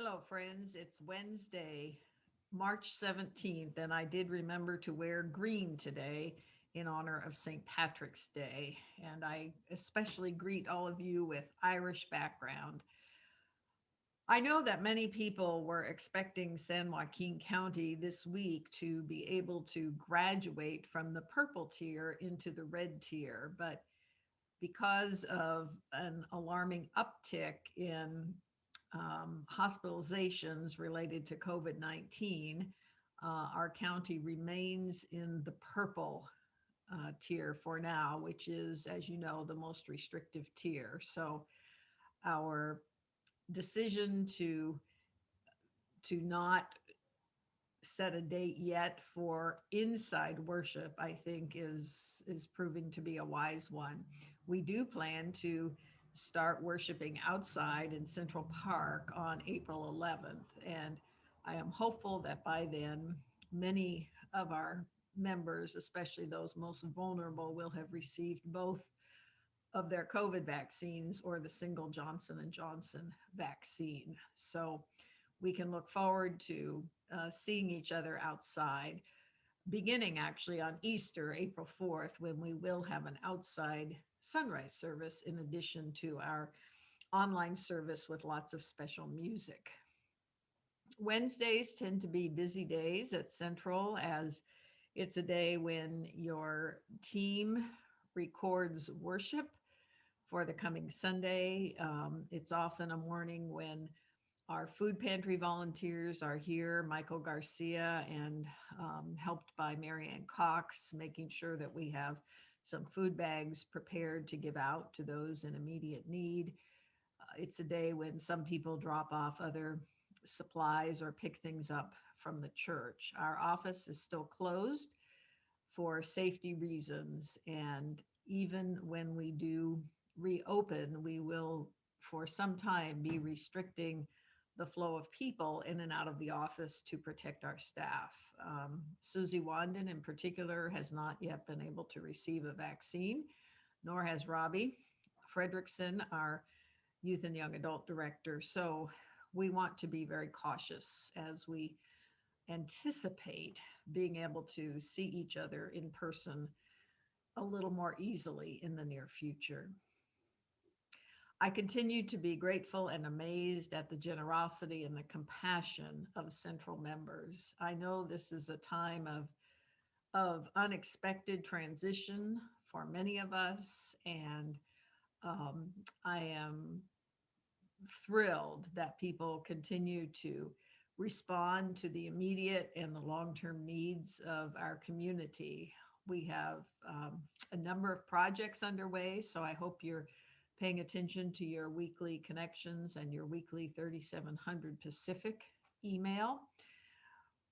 Hello, friends. It's Wednesday, March 17th, and I did remember to wear green today in honor of St. Patrick's Day. And I especially greet all of you with Irish background. I know that many people were expecting San Joaquin County this week to be able to graduate from the purple tier into the red tier, but because of an alarming uptick in hospitalizations related to COVID 19, our county remains in the purple tier for now, which is, as you know, the most restrictive tier. So, our decision to not set a date yet for inside worship, I think is proving to be a wise one. We do plan to start worshiping outside in Central Park on April 11th, and I am hopeful that by then many of our members, especially those most vulnerable, will have received both of their COVID vaccines or the single Johnson and Johnson vaccine. So we can look forward to seeing each other outside, beginning actually on Easter, April 4th, when we will have an outside sunrise service in addition to our online service with lots of special music. Wednesdays tend to be busy days at Central, as it's a day when your team records worship for the coming Sunday. It's often a morning when our food pantry volunteers are here, Michael Garcia, and helped by Marianne Cox, making sure that we have some food bags prepared to give out to those in immediate need. It's a day when some people drop off other supplies or pick things up from the church. Our office is still closed for safety reasons, and even when we do reopen, we will for some time be restricting the flow of people in and out of the office to protect our staff. Susie Wanden, in particular, has not yet been able to receive a vaccine, nor has Robbie Fredrickson, our youth and young adult director. So we want to be very cautious as we anticipate being able to see each other in person a little more easily in the near future. I continue to be grateful and amazed at the generosity and the compassion of Central members. I know this is a time of unexpected transition for many of us, and I am thrilled that people continue to respond to the immediate and the long-term needs of our community. We have a number of projects underway, so I hope you're paying attention to your weekly connections and your weekly 3700 Pacific email.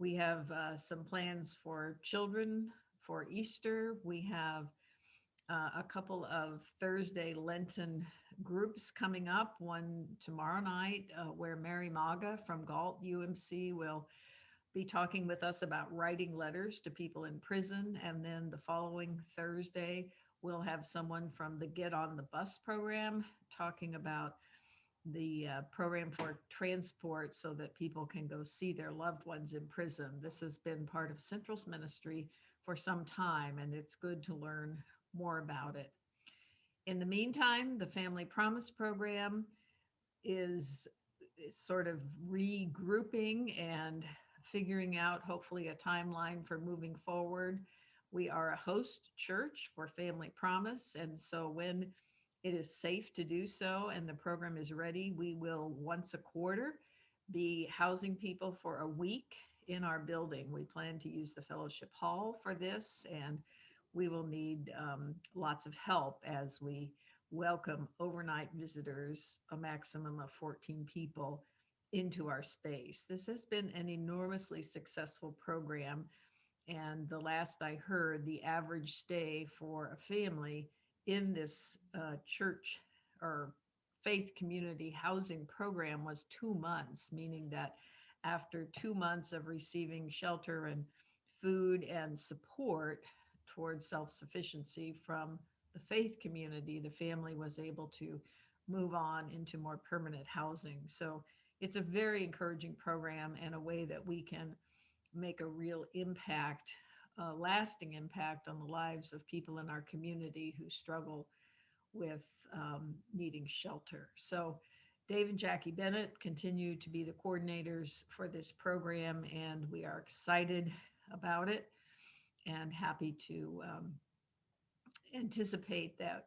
We have some plans for children for Easter. We have a couple of Thursday Lenten groups coming up. One tomorrow night, where Mary Maga from Galt UMC will be talking with us about writing letters to people in prison. And then the following Thursday, we'll have someone from the Get on the Bus program talking about the program for transport so that people can go see their loved ones in prison. This has been part of Central's ministry for some time, and it's good to learn more about it. In the meantime, the Family Promise program is sort of regrouping and figuring out hopefully a timeline for moving forward. We are a host church for Family Promise, and so when it is safe to do so and the program is ready, we will once a quarter be housing people for a week in our building. We plan to use the fellowship hall for this, and we will need lots of help as we welcome overnight visitors, a maximum of 14 people, into our space. This has been an enormously successful program, and the last I heard, the average stay for a family in this church or faith community housing program was 2 months, meaning that after 2 months of receiving shelter and food and support towards self-sufficiency from the faith community, the family was able to move on into more permanent housing. So it's a very encouraging program and a way that we can make a real impact, a lasting impact on the lives of people in our community who struggle with needing shelter. So, Dave and Jackie Bennett continue to be the coordinators for this program, and we are excited about it and happy to anticipate that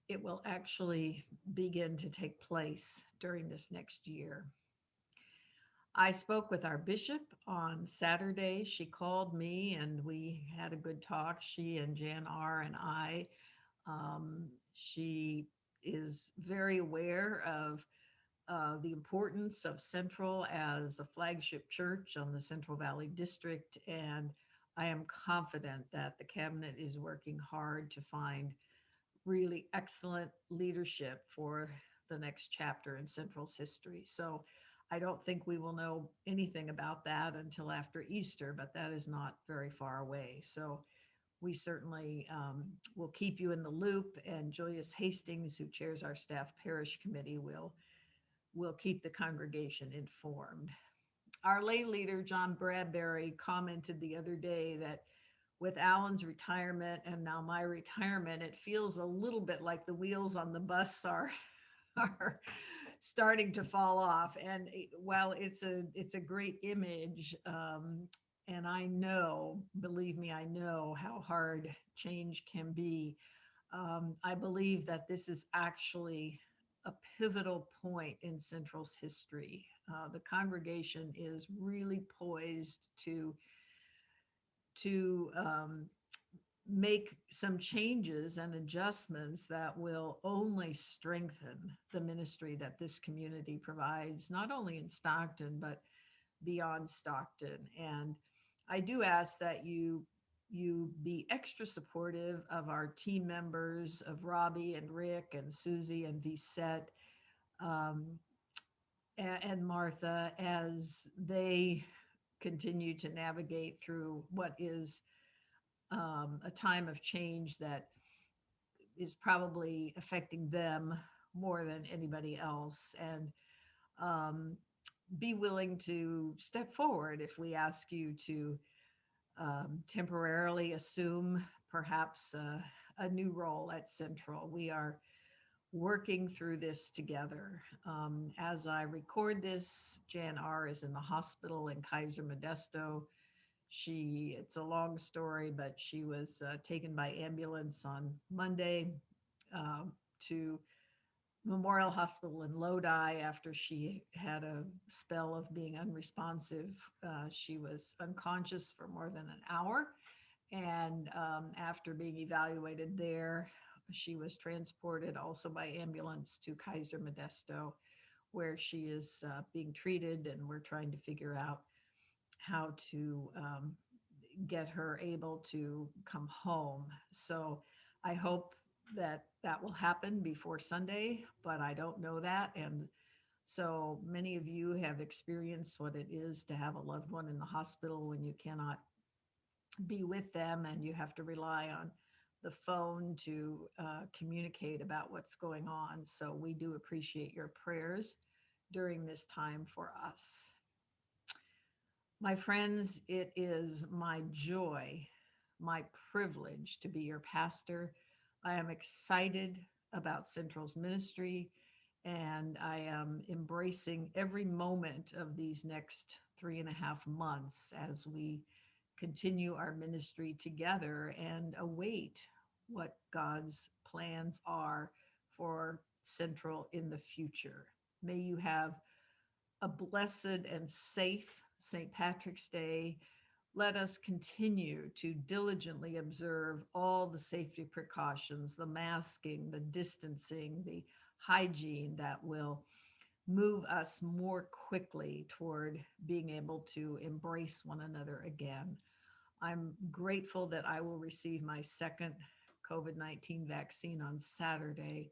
it will actually begin to take place during this next year. I spoke with our bishop on Saturday. She called me and we had a good talk. She and Jan R. and I. She is very aware of the importance of Central as a flagship church on the Central Valley District. And I am confident that the cabinet is working hard to find really excellent leadership for the next chapter in Central's history. So I don't think we will know anything about that until after Easter, but that is not very far away. So we certainly will keep you in the loop, and Julius Hastings, who chairs our staff parish committee, will keep the congregation informed. Our lay leader, John Bradbury, commented the other day that with Alan's retirement and now my retirement, it feels a little bit like the wheels on the bus are starting to fall off. And while it's a great image, and I know, believe me, I know how hard change can be. I believe that this is actually a pivotal point in Central's history. The congregation is really poised to make some changes and adjustments that will only strengthen the ministry that this community provides, not only in Stockton, but beyond Stockton. And I do ask that you be extra supportive of our team members, of Robbie and Rick and Susie and Visette, um, and Martha, as they continue to navigate through what is a time of change that is probably affecting them more than anybody else. And um, be willing to step forward if we ask you to temporarily assume perhaps a new role at Central. We are working through this together. As I record this, Jan R. is in the hospital in Kaiser Modesto. It's a long story, but she was taken by ambulance on Monday to Memorial Hospital in Lodi after she had a spell of being unresponsive. She was unconscious for more than an hour. And after being evaluated there, she was transported also by ambulance to Kaiser Modesto, where she is being treated. And we're trying to figure out how to get her able to come home. So I hope that that will happen before Sunday, but I don't know that. And so many of you have experienced what it is to have a loved one in the hospital when you cannot be with them and you have to rely on the phone to communicate about what's going on. So we do appreciate your prayers during this time for us. My friends, it is my joy, my privilege to be your pastor. I am excited about Central's ministry, and I am embracing every moment of these next 3.5 months as we continue our ministry together and await what God's plans are for Central in the future. May you have a blessed and safe St. Patrick's Day. Let us continue to diligently observe all the safety precautions, the masking, the distancing, the hygiene that will move us more quickly toward being able to embrace one another again. I'm grateful that I will receive my second COVID-19 vaccine on Saturday,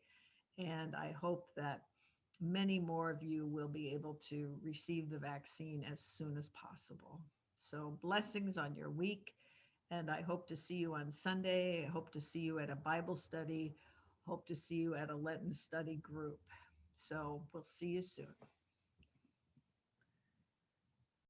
and I hope that many more of you will be able to receive the vaccine as soon as possible. So blessings on your week. And I hope to see you on Sunday. I hope to see you at a Bible study. Hope to see you at a Lenten study group. So we'll see you soon.